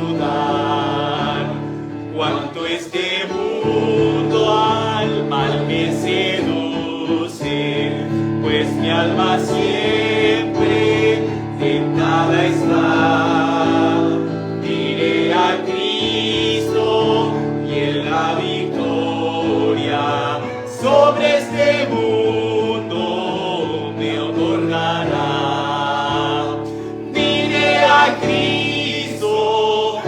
ayudar. Cuanto este mundo al mal me seduce, pues mi alma siempre tentada está. Diré a Cristo y en la victoria sobre este mundo me otorgará. Diré a Cristo,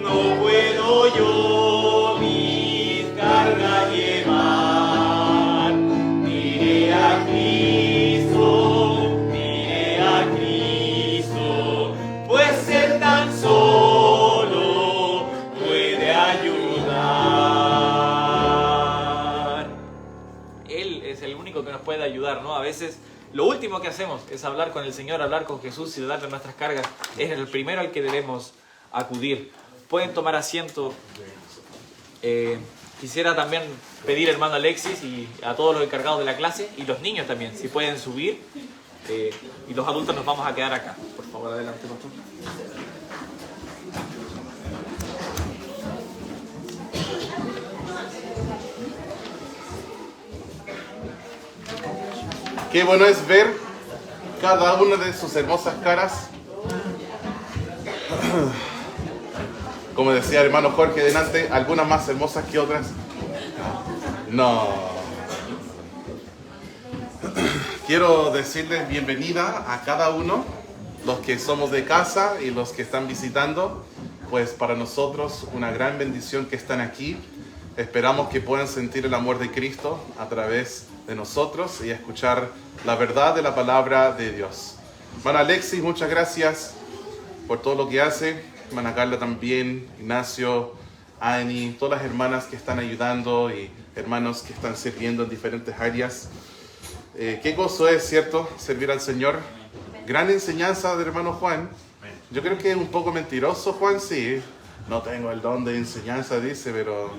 no puedo yo mi carga llevar. Diré a Cristo, pues Él tan solo puede ayudar. Él es el único que nos puede ayudar, ¿no? A veces lo último que hacemos es hablar con el Señor, hablar con Jesús y darle nuestras cargas. Es el primero al que debemos acudir. Pueden tomar asiento. Quisiera también pedir, hermano Alexis, y a todos los encargados de la clase, y los niños también, si pueden subir, y los adultos nos vamos a quedar acá. Por favor, adelante, pastor. Qué bueno es ver cada una de sus hermosas caras. Como decía el hermano Jorge delante, algunas más hermosas que otras. No. Quiero decirles bienvenida a cada uno, los que somos de casa y los que están visitando. Pues para nosotros una gran bendición que están aquí. Esperamos que puedan sentir el amor de Cristo a través de nosotros y escuchar la verdad de la palabra de Dios. Hermana Alexis, muchas gracias por todo lo que hace. Hermana Carla también, Ignacio, Ani, todas las hermanas que están ayudando y hermanos que están sirviendo en diferentes áreas. Qué gozo es, ¿cierto?, servir al Señor. Gran enseñanza del hermano Juan. Yo creo que es un poco mentiroso, Juan, sí. No tengo el don de enseñanza, dice, pero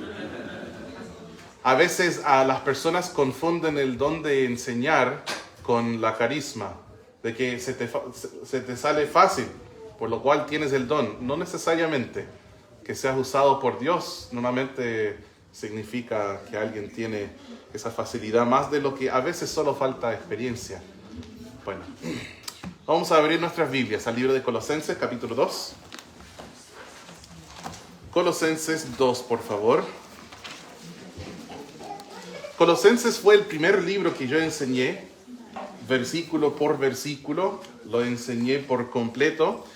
a veces a las personas confunden el don de enseñar con la carisma, de que se te sale fácil, por lo cual tienes el don. No necesariamente que seas usado por Dios, normalmente significa que alguien tiene esa facilidad, más de lo que a veces solo falta experiencia. Bueno, vamos a abrir nuestras Biblias al libro de Colosenses, capítulo 2. Colosenses 2, por favor. Colosenses fue el primer libro que yo enseñé, versículo por versículo, lo enseñé por completo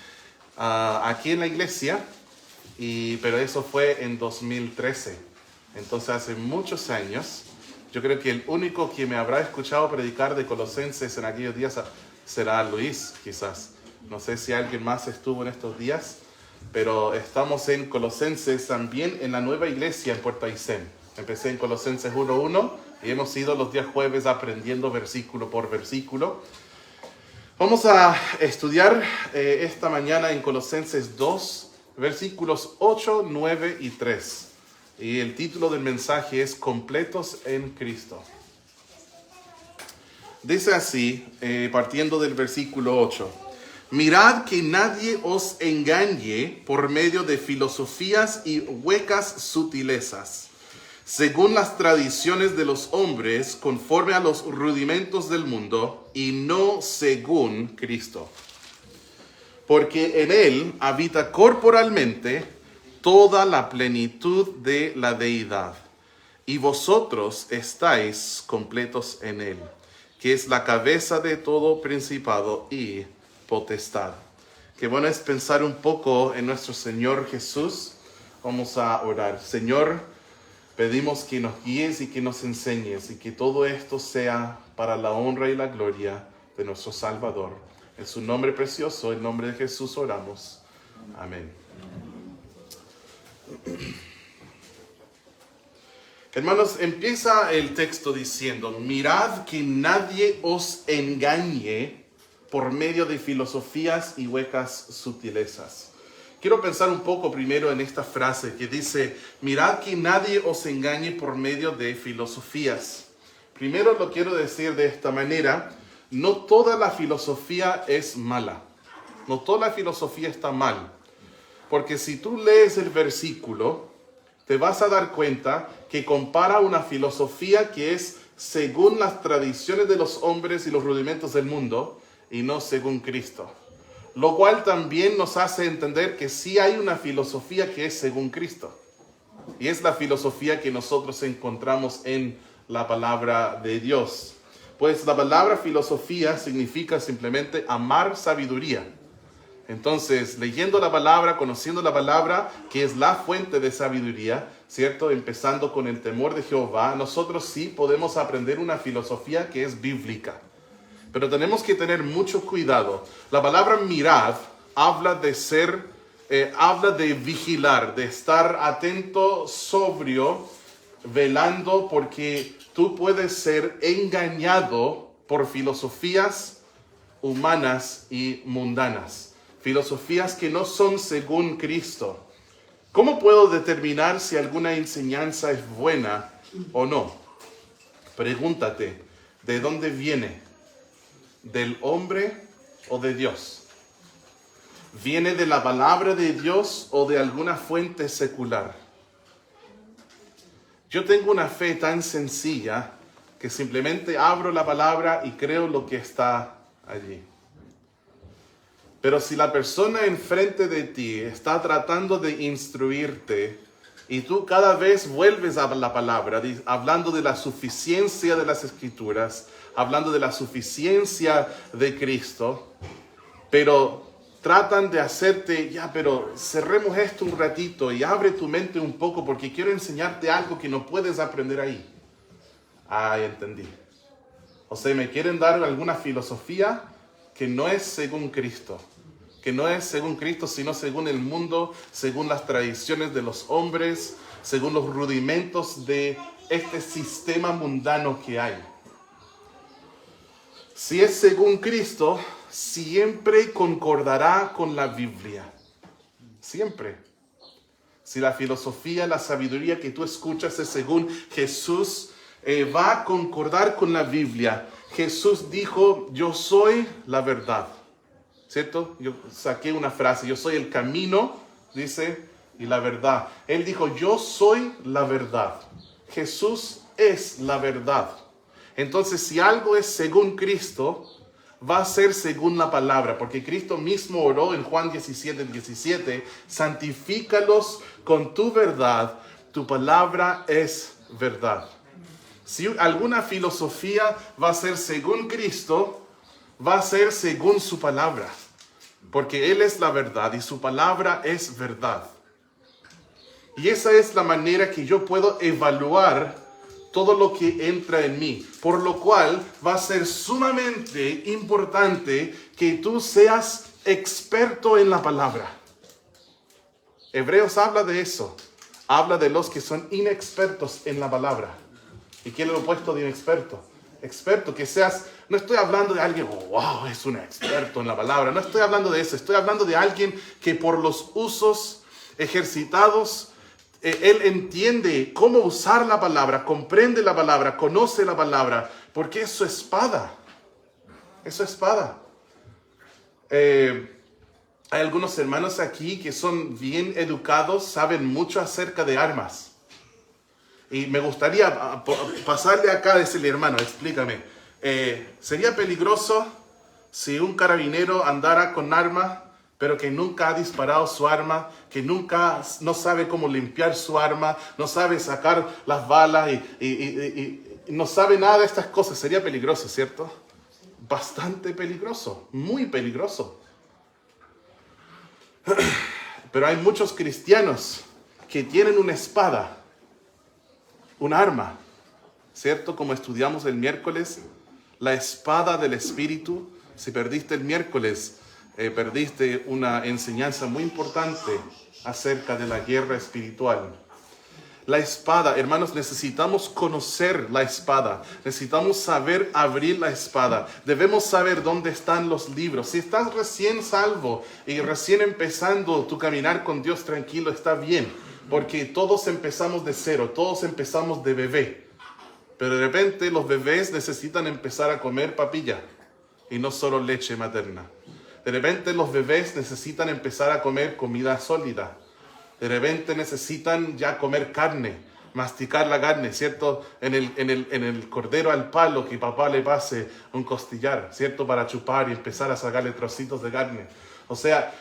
aquí en la iglesia, pero eso fue en 2013, entonces hace muchos años. Yo creo que el único que me habrá escuchado predicar de Colosenses en aquellos días será Luis, quizás. No sé si alguien más estuvo en estos días, pero estamos en Colosenses también en la nueva iglesia en Puerto Aysén. Empecé en Colosenses 1:1 y hemos ido los días jueves aprendiendo versículo por versículo. Vamos a estudiar esta mañana en Colosenses 2, versículos 8, 9 y 3. Y el título del mensaje es Completos en Cristo. Dice así, partiendo del versículo 8. Mirad que nadie os engañe por medio de filosofías y huecas sutilezas, según las tradiciones de los hombres, conforme a los rudimentos del mundo, y no según Cristo. Porque en Él habita corporalmente toda la plenitud de la deidad, y vosotros estáis completos en Él, que es la cabeza de todo principado y potestad. Qué bueno es pensar un poco en nuestro Señor Jesús. Vamos a orar. Señor, pedimos que nos guíes y que nos enseñes y que todo esto sea para la honra y la gloria de nuestro Salvador. En su nombre precioso, en nombre de Jesús oramos. Amén. Hermanos, empieza el texto diciendo, mirad que nadie os engañe por medio de filosofías y huecas sutilezas. Quiero pensar un poco primero en esta frase que dice, mirad que nadie os engañe por medio de filosofías. Primero lo quiero decir de esta manera, no toda la filosofía es mala. No toda la filosofía está mal. Porque si tú lees el versículo, te vas a dar cuenta que compara una filosofía que es según las tradiciones de los hombres y los rudimentos del mundo, y no según Cristo. Lo cual también nos hace entender que sí hay una filosofía que es según Cristo. Y es la filosofía que nosotros encontramos en la palabra de Dios. Pues la palabra filosofía significa simplemente amar sabiduría. Entonces, leyendo la palabra, conociendo la palabra, que es la fuente de sabiduría, ¿cierto? Empezando con el temor de Jehová, nosotros sí podemos aprender una filosofía que es bíblica. Pero tenemos que tener mucho cuidado. La palabra mirad habla de vigilar, de estar atento, sobrio, velando, porque tú puedes ser engañado por filosofías humanas y mundanas. Filosofías que no son según Cristo. ¿Cómo puedo determinar si alguna enseñanza es buena o no? Pregúntate, ¿de dónde viene? ¿Del hombre o de Dios? ¿Viene de la palabra de Dios o de alguna fuente secular? Yo tengo una fe tan sencilla que simplemente abro la palabra y creo lo que está allí. Pero si la persona enfrente de ti está tratando de instruirte y tú cada vez vuelves a la palabra, hablando de la suficiencia de las Escrituras, hablando de la suficiencia de Cristo, pero tratan de hacerte, pero cerremos esto un ratito y abre tu mente un poco porque quiero enseñarte algo que no puedes aprender ahí. Ah, ya entendí. O sea, me quieren dar alguna filosofía que no es según Cristo. Que no es según Cristo, sino según el mundo, según las tradiciones de los hombres, según los rudimentos de este sistema mundano que hay. Si es según Cristo, siempre concordará con la Biblia. Siempre. Si la filosofía, la sabiduría que tú escuchas es según Jesús, va a concordar con la Biblia. Jesús dijo, yo soy la verdad. ¿Cierto? Yo saqué una frase, yo soy el camino, dice, y la verdad. Él dijo, yo soy la verdad. Jesús es la verdad. Entonces, si algo es según Cristo, va a ser según la palabra, porque Cristo mismo oró en Juan 17:17, santifícalos con tu verdad, tu palabra es verdad. Si alguna filosofía va a ser según Cristo, va a ser según su palabra, porque Él es la verdad y su palabra es verdad. Y esa es la manera que yo puedo evaluar todo lo que entra en mí, por lo cual va a ser sumamente importante que tú seas experto en la palabra. Hebreos habla de eso, habla de los que son inexpertos en la palabra. ¿Y quién es lo opuesto de inexperto? Experto, que seas, no estoy hablando de alguien, wow, es un experto en la palabra, no estoy hablando de eso, estoy hablando de alguien que por los usos ejercitados, él entiende cómo usar la palabra, comprende la palabra, conoce la palabra, porque es su espada, es su espada. Hay algunos hermanos aquí que son bien educados, saben mucho acerca de armas. Y me gustaría pasarle acá a decirle, hermano, explícame, ¿sería peligroso si un carabinero andara con arma, pero que nunca ha disparado su arma, que no sabe cómo limpiar su arma, no sabe sacar las balas y no sabe nada de estas cosas? Sería peligroso, ¿cierto? Bastante peligroso, muy peligroso. Pero hay muchos cristianos que tienen una espada, un arma, ¿cierto? Como estudiamos el miércoles, la espada del Espíritu. Si perdiste el miércoles, perdiste una enseñanza muy importante acerca de la guerra espiritual. La espada, hermanos, necesitamos conocer la espada. Necesitamos saber abrir la espada. Debemos saber dónde están los libros. Si estás recién salvo y recién empezando tu caminar con Dios, tranquilo, está bien. Porque todos empezamos de cero, todos empezamos de bebé. Pero de repente los bebés necesitan empezar a comer papilla y no solo leche materna. De repente los bebés necesitan empezar a comer comida sólida. De repente necesitan ya comer carne, masticar la carne, ¿cierto? En el cordero al palo, que papá le pase un costillar, ¿cierto? Para chupar y empezar a sacarle trocitos de carne. O sea,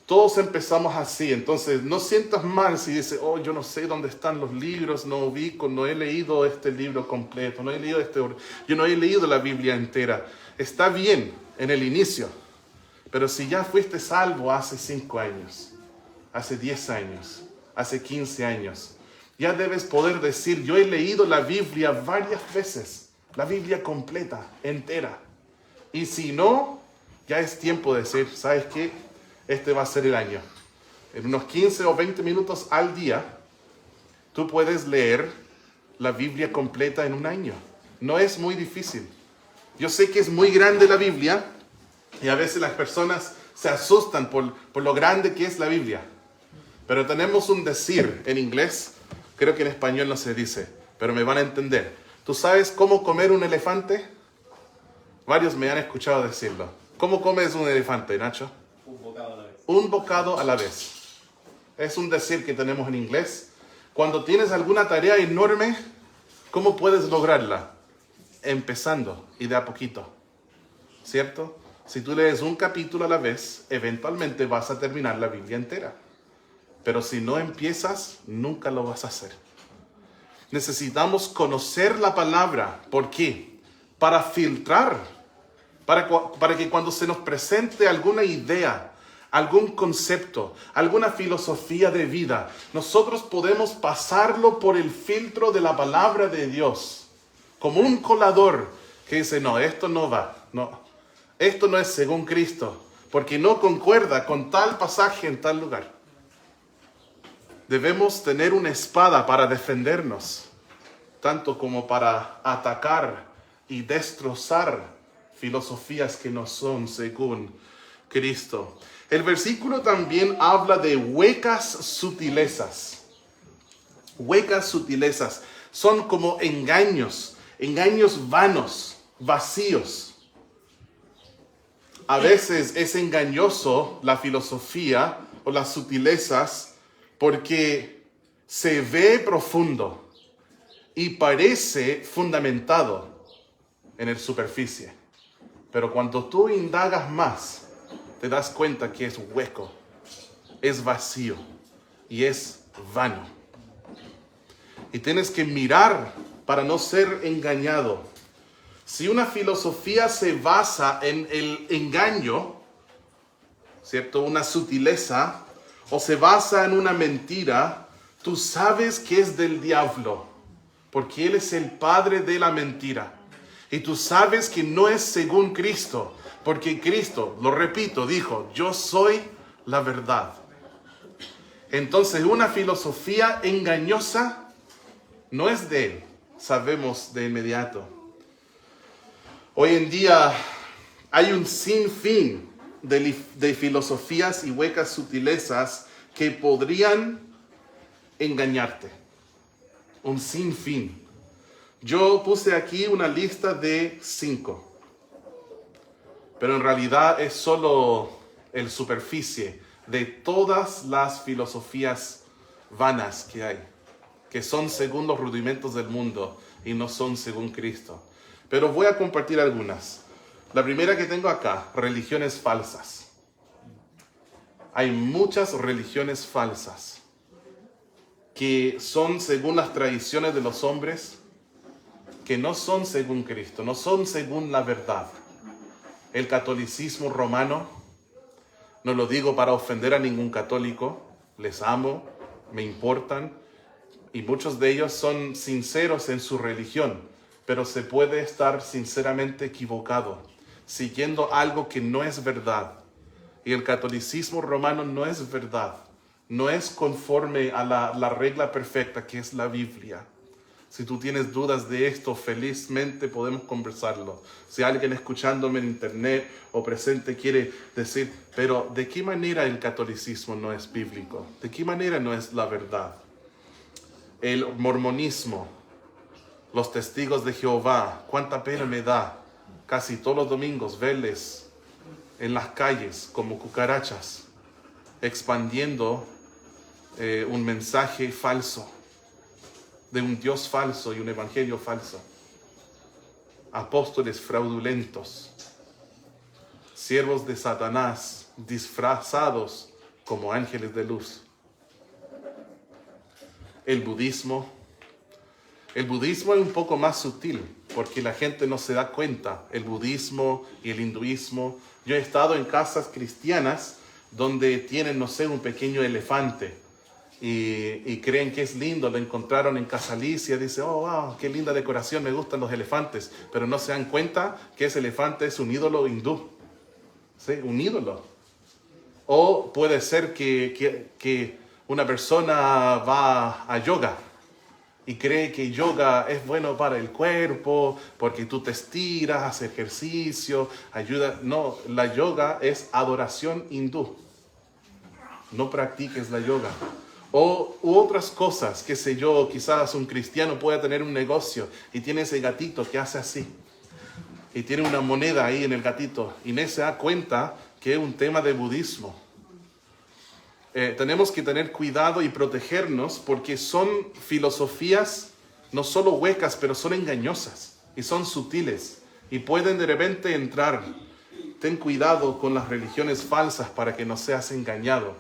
todos empezamos así. Entonces, no sientas mal si dices, oh, yo no sé dónde están los libros, no ubico, no he leído este libro completo, yo no he leído la Biblia entera. Está bien en el inicio, pero si ya fuiste salvo hace 5 años, hace 10 años, hace 15 años, ya debes poder decir, yo he leído la Biblia varias veces, la Biblia completa, entera. Y si no, ya es tiempo de decir, ¿sabes qué? Este va a ser el año. En unos 15 o 20 minutos al día, tú puedes leer la Biblia completa en un año. No es muy difícil. Yo sé que es muy grande la Biblia y a veces las personas se asustan por lo grande que es la Biblia. Pero tenemos un decir en inglés, creo que en español no se dice, pero me van a entender. ¿Tú sabes cómo comer un elefante? Varios me han escuchado decirlo. ¿Cómo comes un elefante, Nacho? Un bocado a la vez. Un bocado a la vez. Es un decir que tenemos en inglés. Cuando tienes alguna tarea enorme, ¿cómo puedes lograrla? Empezando y de a poquito. ¿Cierto? Si tú lees un capítulo a la vez, eventualmente vas a terminar la Biblia entera. Pero si no empiezas, nunca lo vas a hacer. Necesitamos conocer la palabra. ¿Por qué? Para filtrar. Para que cuando se nos presente alguna idea, algún concepto, alguna filosofía de vida, nosotros podemos pasarlo por el filtro de la palabra de Dios. Como un colador que dice, no, esto no va. No, esto no es según Cristo, porque no concuerda con tal pasaje en tal lugar. Debemos tener una espada para defendernos, tanto como para atacar y destrozar filosofías que no son según Cristo. El versículo también habla de huecas sutilezas. Huecas sutilezas son como engaños vanos, vacíos. A veces es engañoso la filosofía o las sutilezas porque se ve profundo y parece fundamentado en la superficie. Pero cuando tú indagas más, te das cuenta que es hueco, es vacío y es vano. Y tienes que mirar para no ser engañado. Si una filosofía se basa en el engaño, ¿cierto? Una sutileza, o se basa en una mentira, tú sabes que es del diablo, porque él es el padre de la mentira. Y tú sabes que no es según Cristo, porque Cristo, lo repito, dijo, yo soy la verdad. Entonces, una filosofía engañosa no es de él, sabemos de inmediato. Hoy en día hay un sinfín de filosofías y huecas sutilezas que podrían engañarte. Un sinfín. Yo puse aquí una lista de 5, pero en realidad es solo el superficie de todas las filosofías vanas que hay, que son según los rudimentos del mundo y no son según Cristo. Pero voy a compartir algunas. La primera que tengo acá, religiones falsas. Hay muchas religiones falsas que son según las tradiciones de los hombres, que no son según Cristo, no son según la verdad. El catolicismo romano, no lo digo para ofender a ningún católico, les amo, me importan, y muchos de ellos son sinceros en su religión, pero se puede estar sinceramente equivocado, siguiendo algo que no es verdad. Y el catolicismo romano no es verdad, no es conforme a la regla perfecta que es la Biblia. Si tú tienes dudas de esto, felizmente podemos conversarlo. Si alguien escuchándome en internet o presente quiere decir, pero ¿de qué manera el catolicismo no es bíblico? ¿De qué manera no es la verdad? El mormonismo, los testigos de Jehová, cuánta pena me da casi todos los domingos verles en las calles como cucarachas, expandiendo un mensaje falso, de un Dios falso y un evangelio falso. Apóstoles fraudulentos, siervos de Satanás, disfrazados como ángeles de luz. El budismo es un poco más sutil, porque la gente no se da cuenta. El budismo y el hinduismo. Yo he estado en casas cristianas donde tienen, no sé, un pequeño elefante y creen que es lindo, lo encontraron en Casa Alicia, dice, oh, wow, qué linda decoración, me gustan los elefantes, pero no se dan cuenta que ese elefante es un ídolo hindú, ¿sí? Un ídolo. O puede ser que una persona va a yoga y cree que yoga es bueno para el cuerpo, porque tú te estiras, haces ejercicio, ayuda. No, la yoga es adoración hindú. No practiques la yoga. U otras cosas, qué sé yo, quizás un cristiano pueda tener un negocio y tiene ese gatito que hace así. Y tiene una moneda ahí en el gatito. Y no se da cuenta que es un tema de budismo. Tenemos que tener cuidado y protegernos porque son filosofías no solo huecas, pero son engañosas y son sutiles y pueden de repente entrar. Ten cuidado con las religiones falsas para que no seas engañado.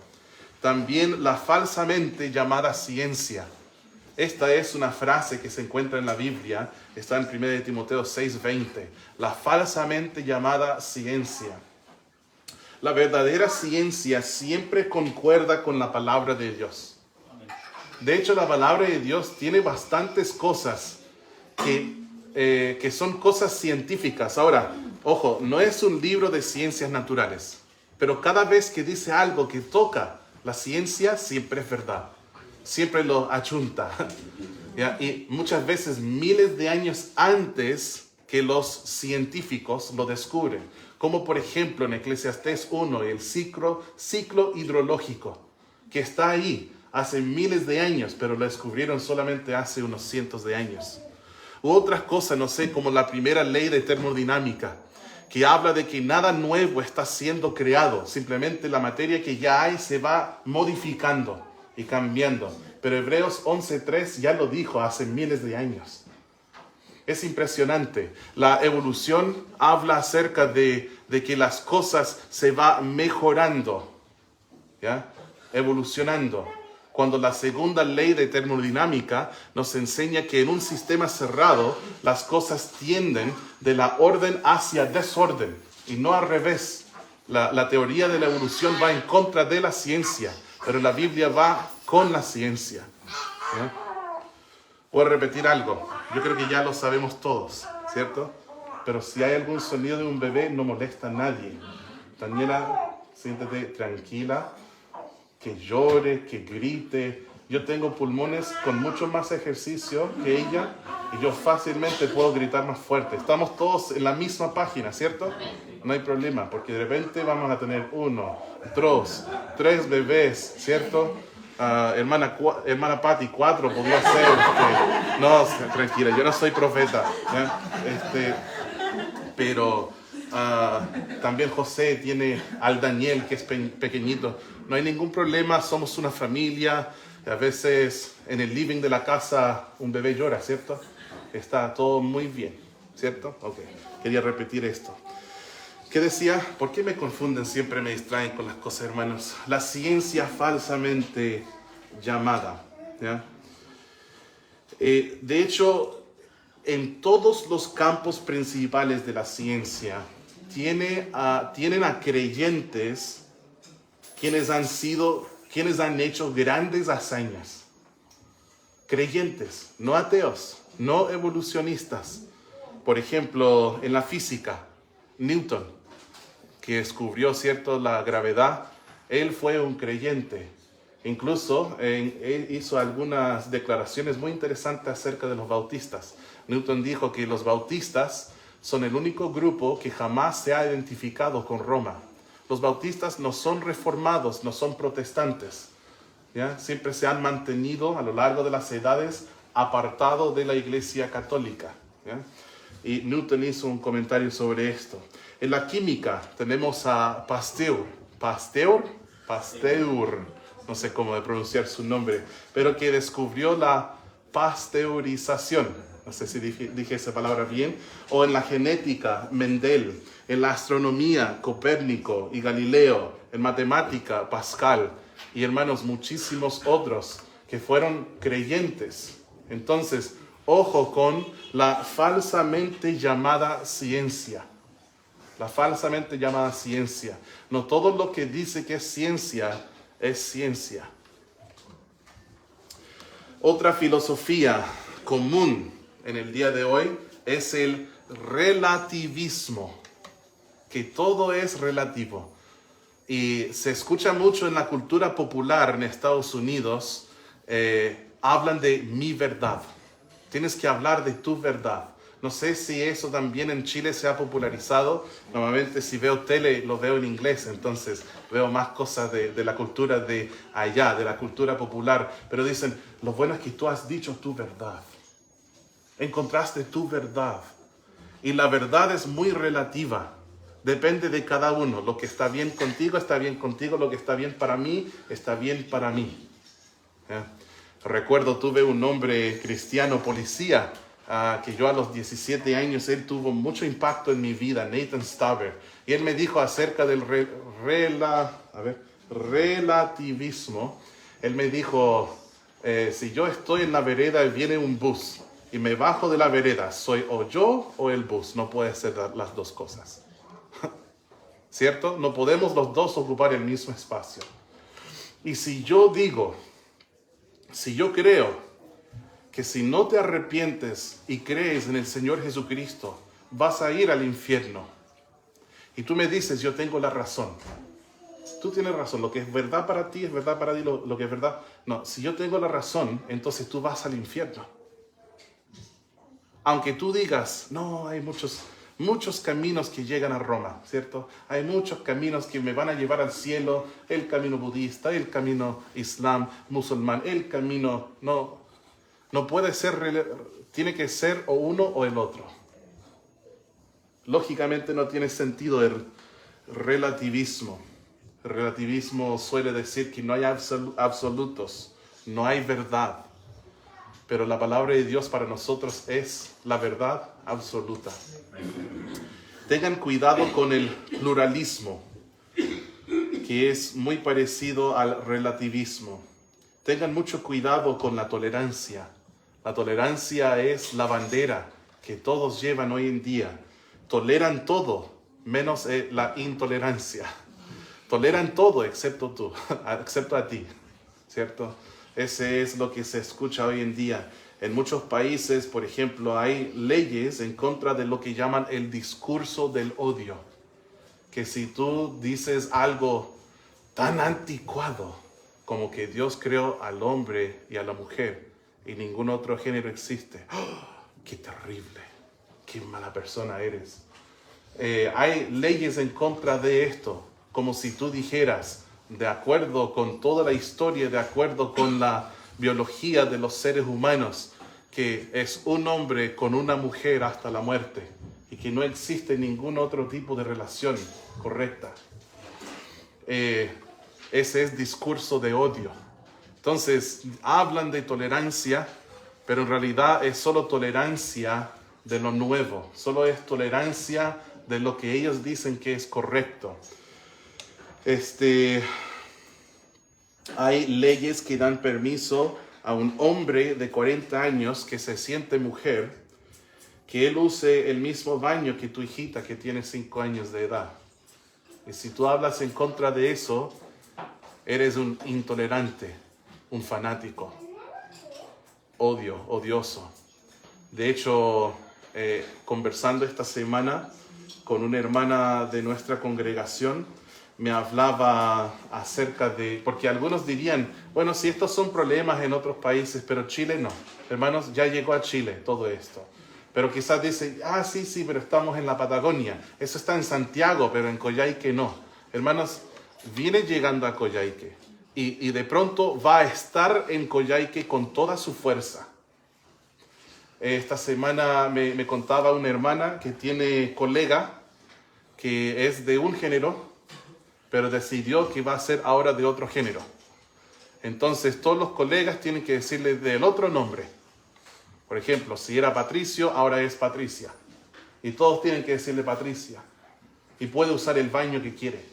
También la falsamente llamada ciencia. Esta es una frase que se encuentra en la Biblia, está en 1 Timoteo 6:20. La falsamente llamada ciencia. La verdadera ciencia siempre concuerda con la palabra de Dios. De hecho, la palabra de Dios tiene bastantes cosas que son cosas científicas. Ahora, ojo, no es un libro de ciencias naturales, pero cada vez que dice algo que toca la ciencia, siempre es verdad. Siempre lo achunta. ¿Ya? Y muchas veces miles de años antes que los científicos lo descubren. Como por ejemplo en Eclesiastés 1, el ciclo hidrológico, que está ahí hace miles de años, pero lo descubrieron solamente hace unos cientos de años. U otras cosas, no sé, como la primera ley de termodinámica, que habla de que nada nuevo está siendo creado, simplemente la materia que ya hay se va modificando y cambiando. Pero Hebreos 11:3 ya lo dijo hace miles de años. Es impresionante. La evolución habla acerca de que las cosas se van mejorando, ¿ya? Evolucionando. Cuando la segunda ley de termodinámica nos enseña que en un sistema cerrado las cosas tienden de la orden hacia desorden y no al revés. La teoría de la evolución va en contra de la ciencia, pero la Biblia va con la ciencia, ¿ya? Voy a repetir algo. Yo creo que ya lo sabemos todos, ¿cierto? Pero si hay algún sonido de un bebé, no molesta a nadie. Daniela, siéntate tranquila, que llore, que grite. Yo tengo pulmones con mucho más ejercicio que ella y yo fácilmente puedo gritar más fuerte. Estamos todos en la misma página, ¿cierto? No hay problema, porque de repente vamos a tener 1, 2, 3 bebés, ¿cierto? Hermana Patti, 4 podría ser. No, tranquila, yo no soy profeta, ¿ya? Pero también José tiene al Daniel, que es pequeñito. No hay ningún problema, somos una familia. A veces en el living de la casa un bebé llora, ¿cierto? Está todo muy bien, ¿cierto? Ok, quería repetir esto. ¿Qué decía? ¿Por qué me confunden? Siempre me distraen con las cosas, hermanos. La ciencia falsamente llamada, ¿ya? De hecho, en todos los campos principales de la ciencia, tienen a creyentes quienes han hecho grandes hazañas. Creyentes, no ateos, no evolucionistas. Por ejemplo, en la física, Newton, que descubrió, ¿cierto?, la gravedad, él fue un creyente. Incluso él hizo algunas declaraciones muy interesantes acerca de los bautistas. Newton dijo que los bautistas son el único grupo que jamás se ha identificado con Roma. Los bautistas no son reformados, no son protestantes, ¿ya? Siempre se han mantenido a lo largo de las edades apartados de la Iglesia Católica, ¿ya? y Newton hizo un comentario sobre esto. En la química tenemos a Pasteur, no sé cómo de pronunciar su nombre, pero que descubrió la pasteurización. No sé si dije esa palabra bien. O en la genética, Mendel. En la astronomía, Copérnico y Galileo. En matemática, Pascal. Y hermanos, muchísimos otros que fueron creyentes. Entonces, ojo con la falsamente llamada ciencia. La falsamente llamada ciencia. No todo lo que dice que es ciencia. Otra filosofía común en el día de hoy es el relativismo, que todo es relativo. Y se escucha mucho en la cultura popular en Estados Unidos, hablan de mi verdad. Tienes que hablar de tu verdad. No sé si eso también en Chile se ha popularizado. Normalmente si veo tele lo veo en inglés, entonces veo más cosas de la cultura de allá, de la cultura popular. Pero dicen, lo bueno es que tú has dicho tu verdad. Encontraste tu verdad. Y la verdad es muy relativa. Depende de cada uno. Lo que está bien contigo, está bien contigo. Lo que está bien para mí, está bien para mí. Recuerdo, tuve un hombre cristiano policía, que yo a los 17 años, él tuvo mucho impacto en mi vida, Nathan Staver. Y él me dijo acerca del relativismo. Él me dijo, si yo estoy en la vereda y viene un bus y me bajo de la vereda, ¿soy o yo o el bus? No puede ser las dos cosas. ¿Cierto? No podemos los dos ocupar el mismo espacio. Y si yo creo que si no te arrepientes y crees en el Señor Jesucristo, vas a ir al infierno. Y tú me dices, yo tengo la razón. Tú tienes razón. Lo que es verdad para ti es verdad para ti. Lo que es verdad. No, si yo tengo la razón, entonces tú vas al infierno. Aunque tú digas, no, hay muchos caminos que llegan a Roma, ¿cierto? Hay muchos caminos que me van a llevar al cielo. El camino budista, el camino islam, musulmán, el camino... No puede ser, tiene que ser o uno o el otro. Lógicamente no tiene sentido el relativismo. El relativismo suele decir que no hay absolutos, no hay verdad. Pero la palabra de Dios para nosotros es la verdad absoluta. Tengan cuidado con el pluralismo, que es muy parecido al relativismo. Tengan mucho cuidado con la tolerancia. La tolerancia es la bandera que todos llevan hoy en día. Toleran todo, menos la intolerancia. Toleran todo excepto tú, excepto a ti, ¿cierto? Ese es lo que se escucha hoy en día. En muchos países, por ejemplo, hay leyes en contra de lo que llaman el discurso del odio. Que si tú dices algo tan anticuado como que Dios creó al hombre y a la mujer y ningún otro género existe. ¡Oh, qué terrible! ¡Qué mala persona eres! Hay leyes en contra de esto, como si tú dijeras, de acuerdo con toda la historia, de acuerdo con la biología de los seres humanos, que es un hombre con una mujer hasta la muerte y que no existe ningún otro tipo de relación correcta. Ese es discurso de odio. Entonces, hablan de tolerancia, pero en realidad es solo tolerancia de lo nuevo. Solo es tolerancia de lo que ellos dicen que es correcto. Hay leyes que dan permiso a un hombre de 40 años que se siente mujer, que él use el mismo baño que tu hijita que tiene 5 años de edad. Y si tú hablas en contra de eso, eres un intolerante, un fanático, odioso. De hecho, conversando esta semana con una hermana de nuestra congregación, me hablaba acerca de, porque algunos dirían, bueno, si estos son problemas en otros países, pero Chile no. Hermanos, ya llegó a Chile todo esto. Pero quizás dicen, sí, pero estamos en la Patagonia. Eso está en Santiago, pero en Coyhaique no. Hermanos, viene llegando a Coyhaique y de pronto va a estar en Coyhaique con toda su fuerza. Esta semana me contaba una hermana que tiene colega que es de un género, pero decidió que va a ser ahora de otro género. Entonces todos los colegas tienen que decirle del otro nombre. Por ejemplo, si era Patricio, ahora es Patricia. Y todos tienen que decirle Patricia. Y puede usar el baño que quiere.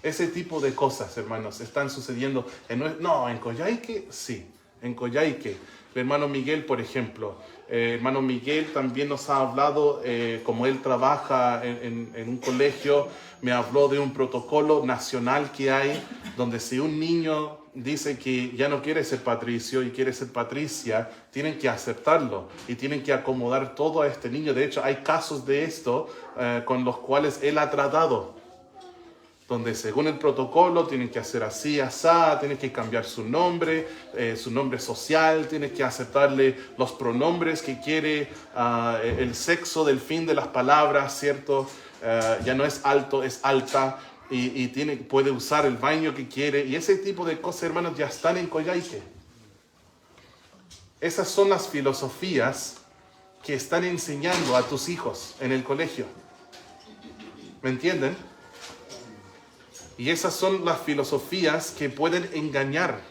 Ese tipo de cosas, hermanos, están sucediendo. En Coyhaique, sí. En Coyhaique. El hermano Miguel, por ejemplo. Hermano Miguel también nos ha hablado, como él trabaja en un colegio, me habló de un protocolo nacional que hay, donde si un niño dice que ya no quiere ser Patricio y quiere ser Patricia, tienen que aceptarlo y tienen que acomodar todo a este niño. De hecho, hay casos de esto con los cuales él ha tratado, donde según el protocolo tienen que hacer así, asá, tienen que cambiar su nombre social, tienen que aceptarle los pronombres que quiere, el sexo del fin de las palabras, ¿cierto? Ya no es alto, es alta, y puede usar el baño que quiere, y ese tipo de cosas, hermanos, ya están en Coyhaique. Esas son las filosofías que están enseñando a tus hijos en el colegio. ¿Me entienden? Y esas son las filosofías que pueden engañar.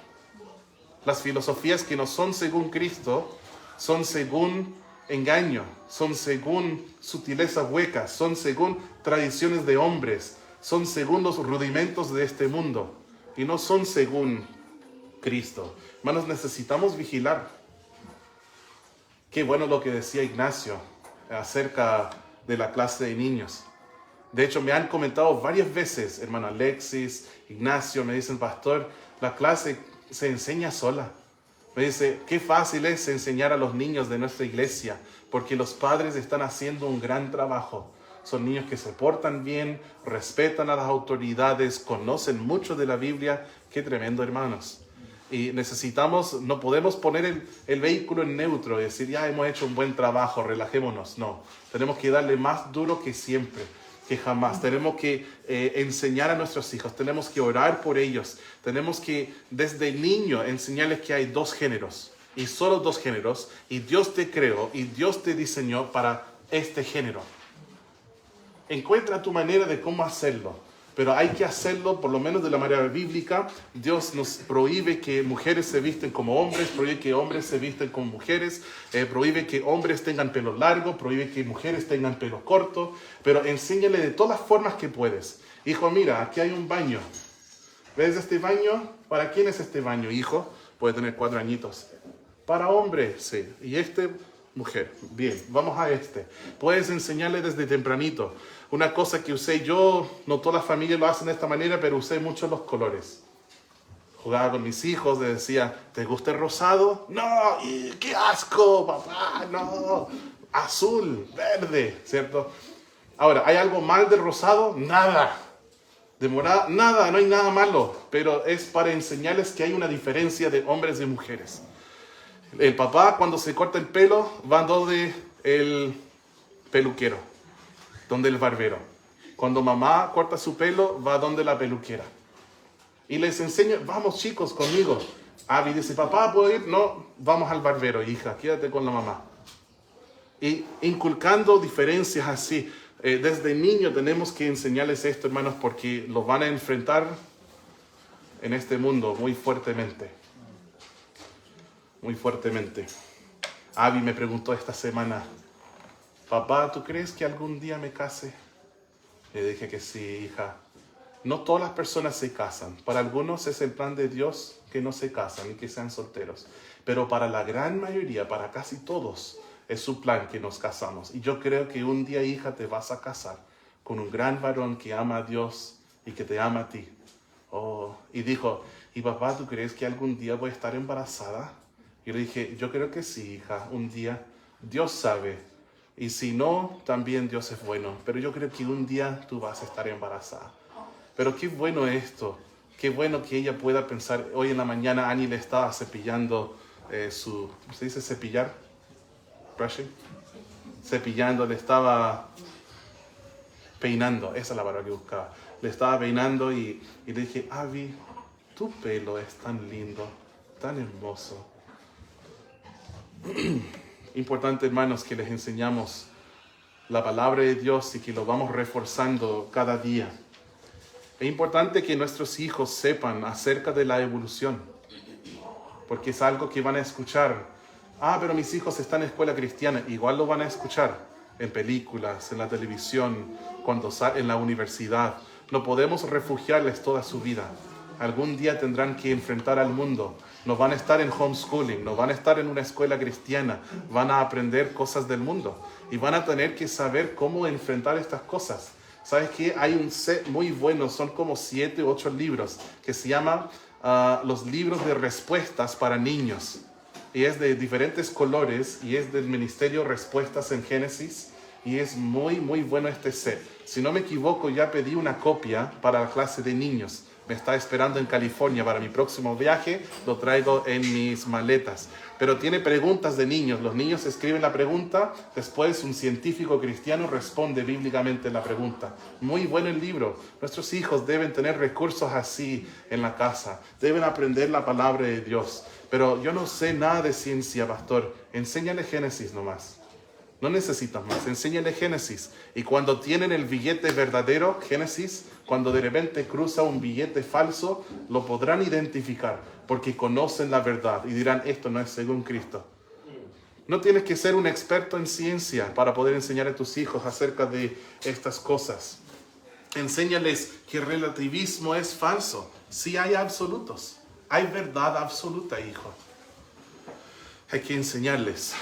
Las filosofías que no son según Cristo, son según engaño, son según sutilezas huecas, son según tradiciones de hombres, son según los rudimentos de este mundo y no son según Cristo. Hermanos, necesitamos vigilar. Qué bueno lo que decía Ignacio acerca de la clase de niños. De hecho, me han comentado varias veces, hermano Alexis, Ignacio, me dicen, pastor, la clase se enseña sola. Me dice, qué fácil es enseñar a los niños de nuestra iglesia, porque los padres están haciendo un gran trabajo. Son niños que se portan bien, respetan a las autoridades, conocen mucho de la Biblia. Qué tremendo, hermanos. Y no podemos poner el vehículo en neutro y decir, ya hemos hecho un buen trabajo, relajémonos. No, tenemos que darle más duro que siempre, que jamás. Tenemos que enseñar a nuestros hijos, tenemos que orar por ellos, tenemos que desde niño enseñarles que hay dos géneros, y solo dos géneros, y Dios te creó, y Dios te diseñó para este género. Encuentra tu manera de cómo hacerlo, pero hay que hacerlo por lo menos de la manera bíblica. Dios nos prohíbe que mujeres se visten como hombres, prohíbe que hombres se visten como mujeres, prohíbe que hombres tengan pelo largo, prohíbe que mujeres tengan pelo corto, pero enséñale de todas las formas que puedes. Hijo, mira, aquí hay un baño. ¿Ves este baño? ¿Para quién es este baño, hijo? Puede tener 4 añitos. Para hombre, sí. Y mujer. Bien, vamos a este. Puedes enseñarle desde tempranito. Una cosa que usé yo, no todas las familias lo hacen de esta manera, pero usé mucho los colores. Jugaba con mis hijos, les decía, ¿te gusta el rosado? No, ¡qué asco, papá! No, azul, verde, ¿cierto? Ahora, ¿hay algo mal del rosado? Nada. De morada, nada, no hay nada malo, pero es para enseñarles que hay una diferencia de hombres y mujeres. El papá, cuando se corta el pelo, va donde el peluquero, donde el barbero. Cuando mamá corta su pelo, va donde la peluquera. Y les enseño, vamos chicos, conmigo. Abby dice, papá, ¿puedo ir? No, vamos al barbero, hija, quédate con la mamá. Y inculcando diferencias así. Desde niño tenemos que enseñarles esto, hermanos, porque los van a enfrentar en este mundo muy fuertemente. Muy fuertemente. Abby me preguntó esta semana, papá, ¿tú crees que algún día me case? Le dije que sí, hija. No todas las personas se casan. Para algunos es el plan de Dios que no se casan y que sean solteros. Pero para la gran mayoría, para casi todos, es su plan que nos casamos. Y yo creo que un día, hija, te vas a casar con un gran varón que ama a Dios y que te ama a ti. Oh, y dijo, ¿y papá, tú crees que algún día voy a estar embarazada? Y le dije, yo creo que sí, hija, un día. Dios sabe. Y si no, también Dios es bueno. Pero yo creo que un día tú vas a estar embarazada. Pero qué bueno esto. Qué bueno que ella pueda pensar. Hoy en la mañana Annie le estaba cepillando ¿se dice cepillar? Brushing. Cepillando, le estaba peinando. Esa es la palabra que buscaba. Le estaba peinando y le dije, Abby, tu pelo es tan lindo, tan hermoso. Importante, hermanos, que les enseñamos la palabra de Dios y que lo vamos reforzando cada día. Es importante que nuestros hijos sepan acerca de la evolución, porque es algo que van a escuchar. Pero mis hijos están en escuela cristiana. Igual lo van a escuchar en películas, en la televisión, cuando salen en la universidad. No podemos refugiarles toda su vida. Algún día tendrán que enfrentar al mundo. No van a estar en homeschooling, no van a estar en una escuela cristiana. Van a aprender cosas del mundo y van a tener que saber cómo enfrentar estas cosas. ¿Sabes qué? Hay un set muy bueno, son como 7 u 8 libros que se llama los libros de respuestas para niños. Y es de diferentes colores y es del Ministerio Respuestas en Génesis. Y es muy, muy bueno este set. Si no me equivoco, ya pedí una copia para la clase de niños. Me está esperando en California para mi próximo viaje. Lo traigo en mis maletas. Pero tiene preguntas de niños. Los niños escriben la pregunta. Después un científico cristiano responde bíblicamente la pregunta. Muy bueno el libro. Nuestros hijos deben tener recursos así en la casa. Deben aprender la palabra de Dios. Pero yo no sé nada de ciencia, pastor. Enséñale Génesis nomás. No necesitas más, enséñale Génesis. Y cuando tienen el billete verdadero, Génesis, cuando de repente cruza un billete falso, lo podrán identificar porque conocen la verdad y dirán, esto no es según Cristo. No tienes que ser un experto en ciencia para poder enseñar a tus hijos acerca de estas cosas. Enséñales que el relativismo es falso. Sí hay absolutos, hay verdad absoluta, hijo. Hay que enseñarles.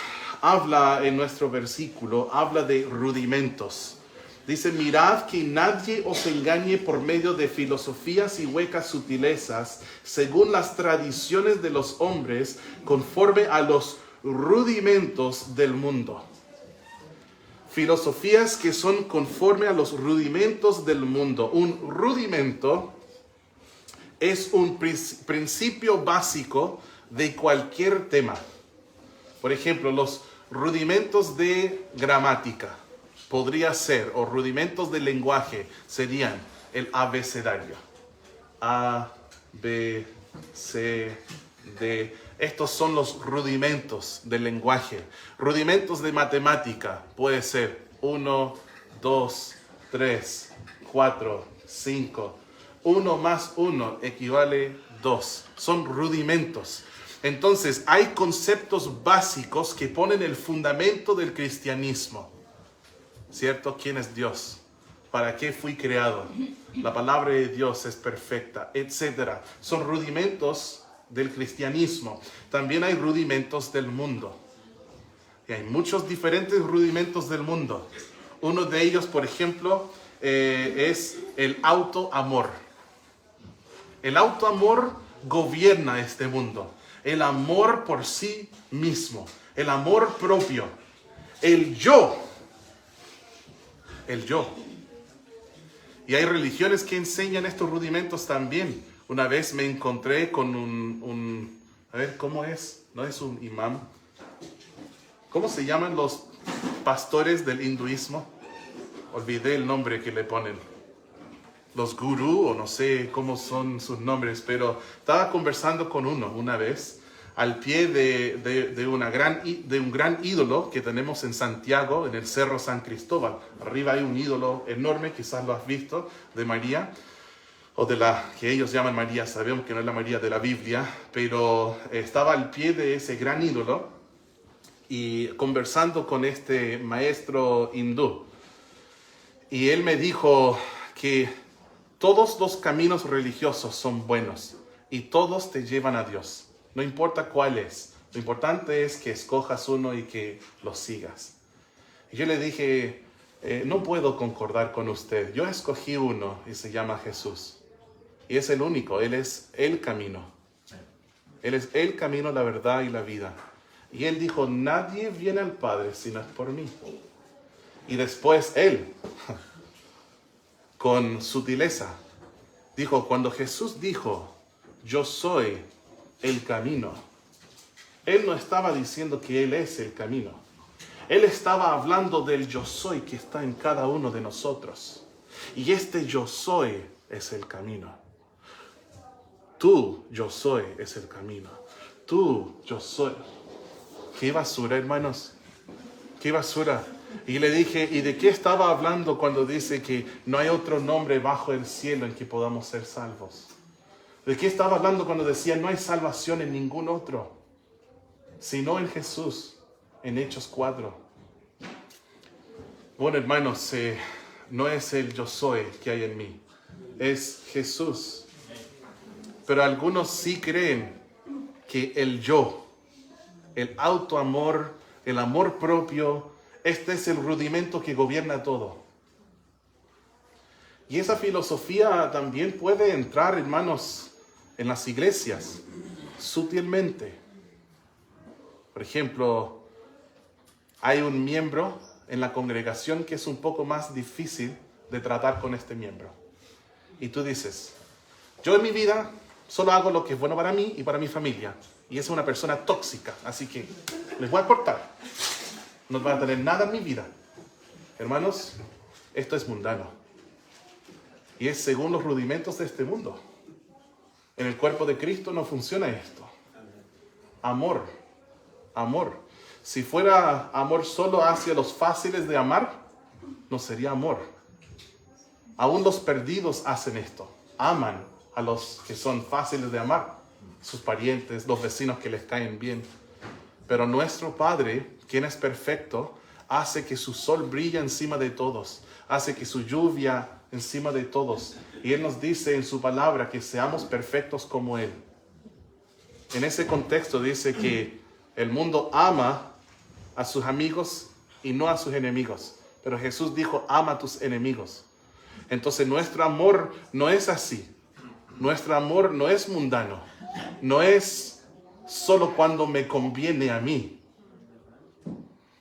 Habla en nuestro versículo, habla de rudimentos. Dice, mirad que nadie os engañe por medio de filosofías y huecas sutilezas, según las tradiciones de los hombres, conforme a los rudimentos del mundo. Filosofías que son conforme a los rudimentos del mundo. Un rudimento es un principio básico de cualquier tema. Por ejemplo, los rudimentos de gramática podría ser, o rudimentos de lenguaje serían el abecedario. A, B, C, D. Estos son los rudimentos del lenguaje. Rudimentos de matemática puede ser 1, 2, 3, 4, 5. 1 más 1 equivale 2. Son rudimentos. Entonces, hay conceptos básicos que ponen el fundamento del cristianismo. ¿Cierto? ¿Quién es Dios? ¿Para qué fui creado? La palabra de Dios es perfecta, etc. Son rudimentos del cristianismo. También hay rudimentos del mundo. Y hay muchos diferentes rudimentos del mundo. Uno de ellos, por ejemplo, es el autoamor. El autoamor gobierna este mundo. El amor por sí mismo, el amor propio, el yo. El yo. Y hay religiones que enseñan estos rudimentos también. Una vez me encontré con a ver, ¿cómo es? ¿No es un imán? ¿Cómo se llaman los pastores del hinduismo? Olvidé el nombre que le ponen. Los gurú, o no sé cómo son sus nombres, pero estaba conversando con uno una vez al pie de un gran ídolo que tenemos en Santiago, en el Cerro San Cristóbal. Arriba hay un ídolo enorme, quizás lo has visto, de María, o de la que ellos llaman María, sabemos que no es la María de la Biblia, pero estaba al pie de ese gran ídolo y conversando con este maestro hindú. Y él me dijo que todos los caminos religiosos son buenos y todos te llevan a Dios. No importa cuál es. Lo importante es que escojas uno y que lo sigas. Y yo le dije, no puedo concordar con usted. Yo escogí uno y se llama Jesús. Y es el único. Él es el camino. Él es el camino, la verdad y la vida. Y él dijo, nadie viene al Padre si no es por mí. Y después él, con sutileza, dijo, cuando Jesús dijo, yo soy el camino, él no estaba diciendo que él es el camino. Él estaba hablando del yo soy que está en cada uno de nosotros. Y este yo soy es el camino. Tú, yo soy, es el camino. Tú, yo soy. Qué basura, hermanos. qué basura. Y le dije, ¿y de qué estaba hablando cuando dice que no hay otro nombre bajo el cielo en que podamos ser salvos? ¿De qué estaba hablando cuando decía no hay salvación en ningún otro, sino en Jesús, en Hechos 4? Bueno, hermanos, no es el yo soy que hay en mí, es Jesús. Pero algunos sí creen que el yo, el autoamor, el amor propio, este es el rudimento que gobierna todo. Y esa filosofía también puede entrar, hermanos, en las iglesias, sutilmente. Por ejemplo, hay un miembro en la congregación que es un poco más difícil de tratar con este miembro. Y tú dices, yo en mi vida solo hago lo que es bueno para mí y para mi familia. Y es una persona tóxica, así que les voy a cortar. No van a tener nada en mi vida. Hermanos, esto es mundano. Y es según los rudimentos de este mundo. En el cuerpo de Cristo no funciona esto. Amor. Amor. Si fuera amor solo hacia los fáciles de amar, no sería amor. Aún los perdidos hacen esto. Aman a los que son fáciles de amar. Sus parientes, los vecinos que les caen bien. Pero nuestro Padre, quien es perfecto, hace que su sol brille encima de todos. Hace que su lluvia encima de todos. Y Él nos dice en su palabra que seamos perfectos como Él. En ese contexto dice que el mundo ama a sus amigos y no a sus enemigos. Pero Jesús dijo, ama a tus enemigos. Entonces nuestro amor no es así. Nuestro amor no es mundano. No es solo cuando me conviene a mí.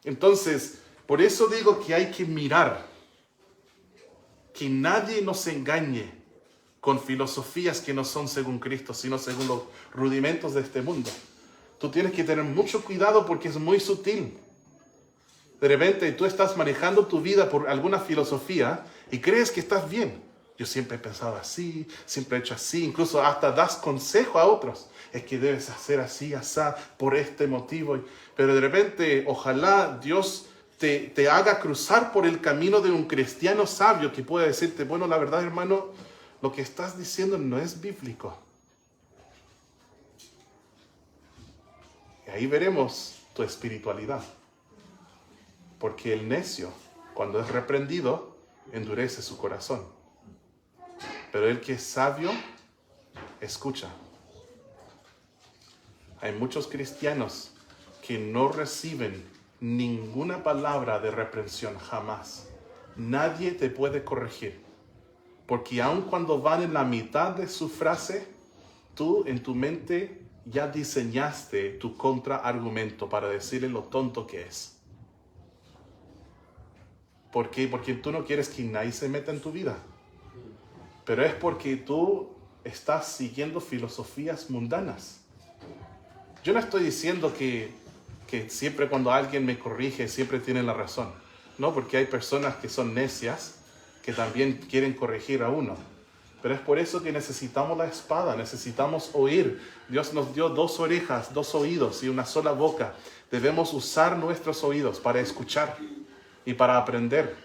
Entonces, por eso digo que hay que mirar. Que nadie nos engañe con filosofías que no son según Cristo, sino según los rudimentos de este mundo. Tú tienes que tener mucho cuidado porque es muy sutil. De repente tú estás manejando tu vida por alguna filosofía y crees que estás bien. Yo siempre he pensado así, siempre he hecho así, incluso hasta das consejo a otros. Es que debes hacer así, asá, por este motivo. Pero de repente, ojalá Dios te haga cruzar por el camino de un cristiano sabio que pueda decirte, bueno, la verdad, hermano, lo que estás diciendo no es bíblico. Y ahí veremos tu espiritualidad. Porque el necio, cuando es reprendido, endurece su corazón. Pero el que es sabio, escucha. Hay muchos cristianos que no reciben ninguna palabra de reprensión jamás. Nadie te puede corregir. Porque aun cuando van en la mitad de su frase, tú en tu mente ya diseñaste tu contraargumento para decirle lo tonto que es. ¿Por qué? Porque tú no quieres que nadie se meta en tu vida. Pero es porque tú estás siguiendo filosofías mundanas. Yo no estoy diciendo que siempre cuando alguien me corrige, siempre tienen la razón. No, porque hay personas que son necias, que también quieren corregir a uno. Pero es por eso que necesitamos la espada, necesitamos oír. Dios nos dio 2 orejas, 2 oídos y una sola boca. Debemos usar nuestros oídos para escuchar y para aprender.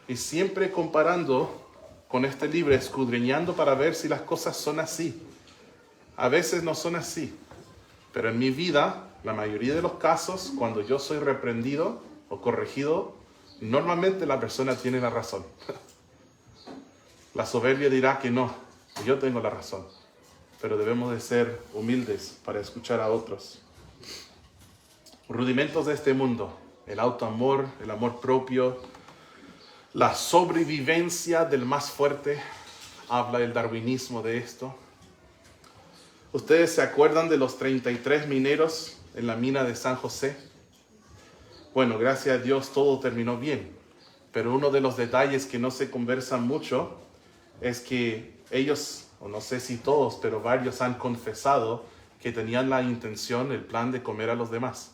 Y siempre comparando con este libro, escudriñando para ver si las cosas son así. A veces no son así. Pero en mi vida, la mayoría de los casos, cuando yo soy reprendido o corregido, normalmente la persona tiene la razón. La soberbia dirá que no, que yo tengo la razón. Pero debemos de ser humildes para escuchar a otros. Rudimentos de este mundo. El autoamor, el amor propio, la sobrevivencia del más fuerte. Habla el darwinismo de esto. ¿Ustedes se acuerdan de los 33 mineros en la mina de San José? Bueno, gracias a Dios todo terminó bien. Pero uno de los detalles que no se conversan mucho es que ellos, o no sé si todos, pero varios han confesado que tenían la intención, el plan de comer a los demás.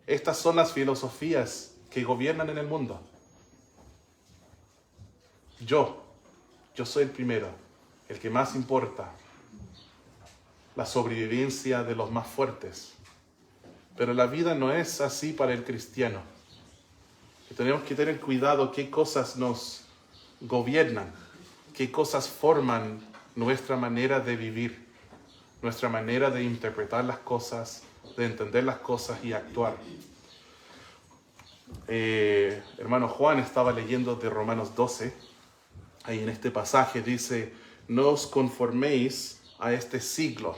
Estas son las filosofías que gobiernan en el mundo. Yo soy el primero, el que más importa. La sobrevivencia de los más fuertes. Pero la vida no es así para el cristiano. Y tenemos que tener cuidado qué cosas nos gobiernan, qué cosas forman nuestra manera de vivir, nuestra manera de interpretar las cosas, de entender las cosas y actuar. Hermano Juan estaba leyendo de Romanos 12. Ahí en este pasaje dice: no os conforméis a este siglo.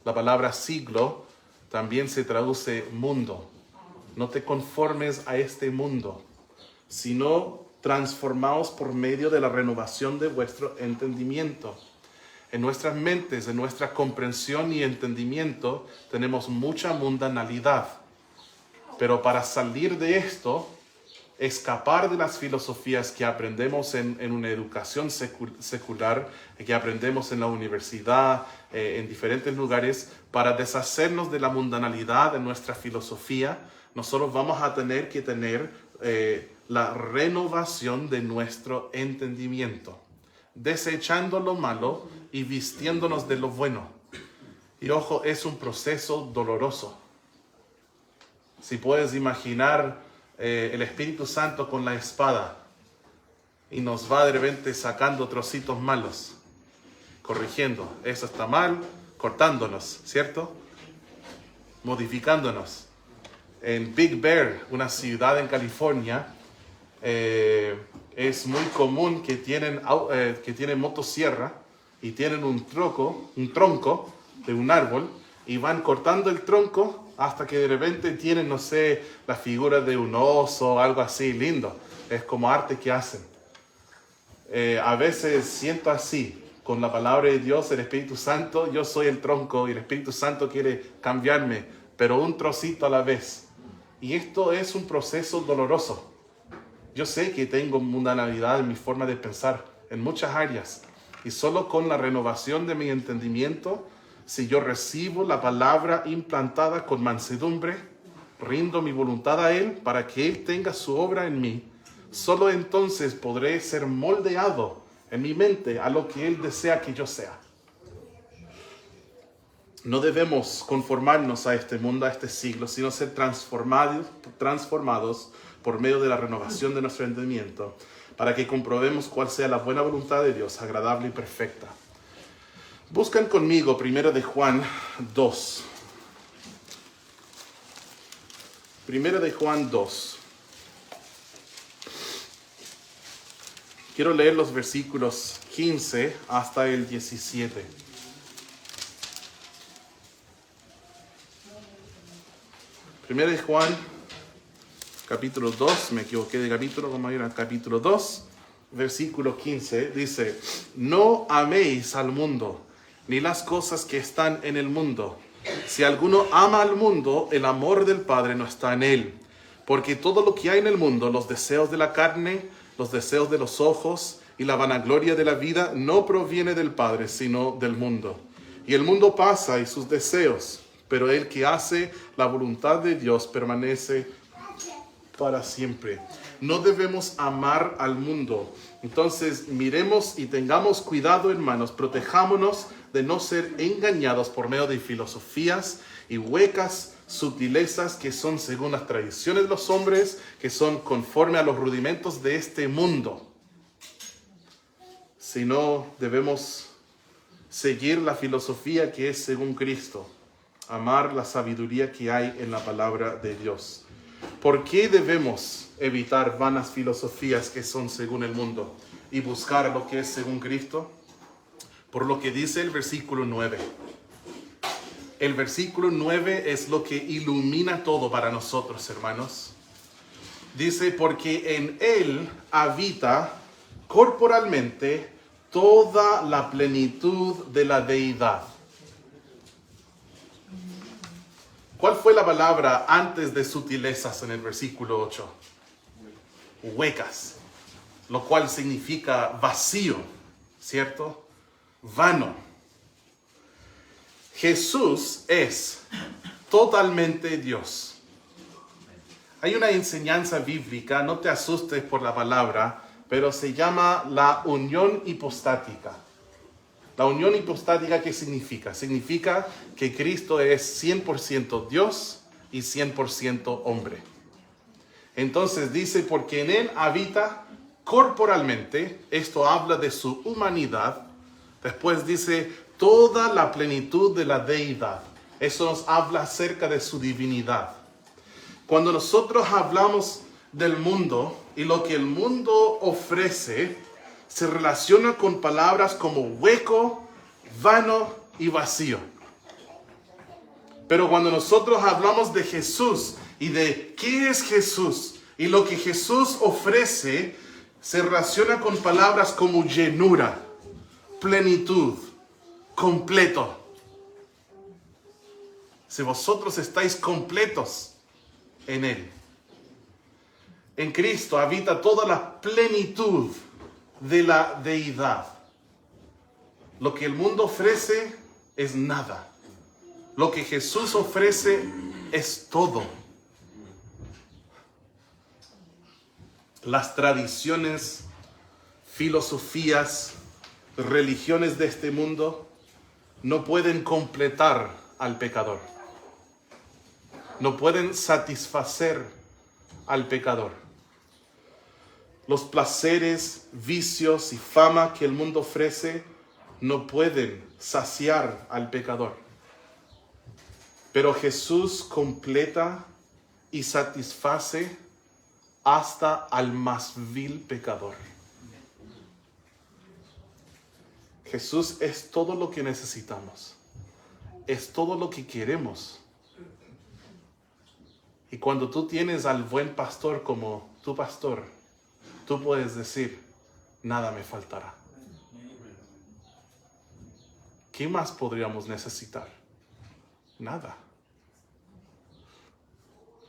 La palabra siglo también se traduce mundo. No te conformes a este mundo, sino transformaos por medio de la renovación de vuestro entendimiento. En nuestras mentes, en nuestra comprensión y entendimiento, tenemos mucha mundanalidad. Pero para salir de esto, escapar de las filosofías que aprendemos en una educación secular, que aprendemos en la universidad, en diferentes lugares, para deshacernos de la mundanalidad de nuestra filosofía, nosotros vamos a tener que tener la renovación de nuestro entendimiento, desechando lo malo y vistiéndonos de lo bueno. Y ojo, es un proceso doloroso. Si puedes imaginar el Espíritu Santo con la espada y nos va de repente sacando trocitos malos, corrigiendo, eso está mal, cortándonos, ¿cierto? Modificándonos. En Big Bear, una ciudad en California, es muy común que tienen motosierra y tienen un tronco de un árbol y van cortando el tronco hasta que de repente tienen, no sé, la figura de un oso o algo así lindo. Es como arte que hacen. A veces siento así, con la palabra de Dios, el Espíritu Santo. Yo soy el tronco y el Espíritu Santo quiere cambiarme, pero un trocito a la vez. Y esto es un proceso doloroso. Yo sé que tengo mundanalidad en mi forma de pensar en muchas áreas. Y solo con la renovación de mi entendimiento, si yo recibo la palabra implantada con mansedumbre, rindo mi voluntad a Él para que Él tenga su obra en mí, solo entonces podré ser moldeado en mi mente a lo que Él desea que yo sea. No debemos conformarnos a este mundo, a este siglo, sino ser transformados por medio de la renovación de nuestro entendimiento, para que comprobemos cuál sea la buena voluntad de Dios, agradable y perfecta. Buscan conmigo 1 de Juan 2. 1 de Juan 2. Quiero leer los versículos 15 hasta el 17. Primera de Juan, capítulo 2, me equivoqué de capítulo, como era capítulo 2, versículo 15, dice: no améis al mundo, ni las cosas que están en el mundo. Si alguno ama al mundo, el amor del Padre no está en él. Porque todo lo que hay en el mundo, los deseos de la carne, los deseos de los ojos y la vanagloria de la vida, no proviene del Padre, sino del mundo. Y el mundo pasa y sus deseos, pero el que hace la voluntad de Dios permanece para siempre. No debemos amar al mundo. Entonces miremos y tengamos cuidado, hermanos, protejámonos de no ser engañados por medio de filosofías y huecas sutilezas que son según las tradiciones de los hombres, que son conforme a los rudimentos de este mundo. Sino debemos seguir la filosofía que es según Cristo, amar la sabiduría que hay en la palabra de Dios. ¿Por qué debemos evitar vanas filosofías que son según el mundo y buscar lo que es según Cristo? Por lo que dice el versículo 9. El versículo 9 es lo que ilumina todo para nosotros, hermanos. Dice: porque en Él habita corporalmente toda la plenitud de la deidad. ¿Cuál fue la palabra antes de sutilezas en el versículo 8? Huecas, lo cual significa vacío, ¿cierto? Vano. Jesús es totalmente Dios. Hay una enseñanza bíblica, no te asustes por la palabra, pero se llama la unión hipostática. La unión hipostática, ¿qué significa? Significa que Cristo es 100% Dios y 100% hombre. Entonces dice, porque en Él habita corporalmente, esto habla de su humanidad. Después dice, toda la plenitud de la deidad. Eso nos habla acerca de su divinidad. Cuando nosotros hablamos del mundo y lo que el mundo ofrece, se relaciona con palabras como hueco, vano y vacío. Pero cuando nosotros hablamos de Jesús y de qué es Jesús y lo que Jesús ofrece, se relaciona con palabras como llenura, plenitud, completo. Si vosotros estáis completos en Él, en Cristo habita toda la plenitud de la deidad. Lo que el mundo ofrece es nada. Lo que Jesús ofrece es todo. Las tradiciones, filosofías, religiones de este mundo no pueden completar al pecador. No pueden satisfacer al pecador. Los placeres, vicios y fama que el mundo ofrece no pueden saciar al pecador. Pero Jesús completa y satisface hasta al más vil pecador. Jesús es todo lo que necesitamos. Es todo lo que queremos. Y cuando tú tienes al buen pastor como tu pastor, tú puedes decir, nada me faltará. ¿Qué más podríamos necesitar? Nada.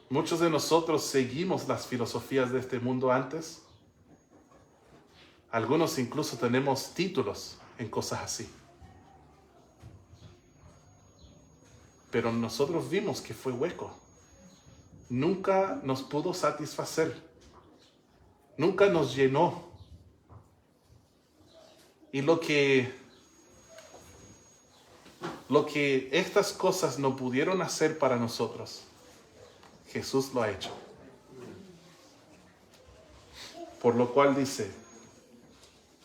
Muchos de nosotros seguimos las filosofías de este mundo antes. Algunos incluso tenemos títulos en cosas así. Pero nosotros vimos que fue hueco. Nunca nos pudo satisfacer. Nunca nos llenó. Y lo que estas cosas no pudieron hacer para nosotros, Jesús lo ha hecho. Por lo cual dice,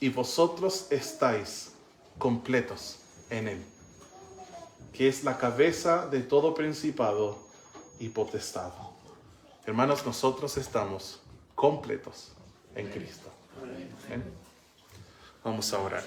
y vosotros estáis completos en Él, que es la cabeza de todo principado y potestad. Hermanos, nosotros estamos completos en Cristo. ¿Eh? Vamos a orar.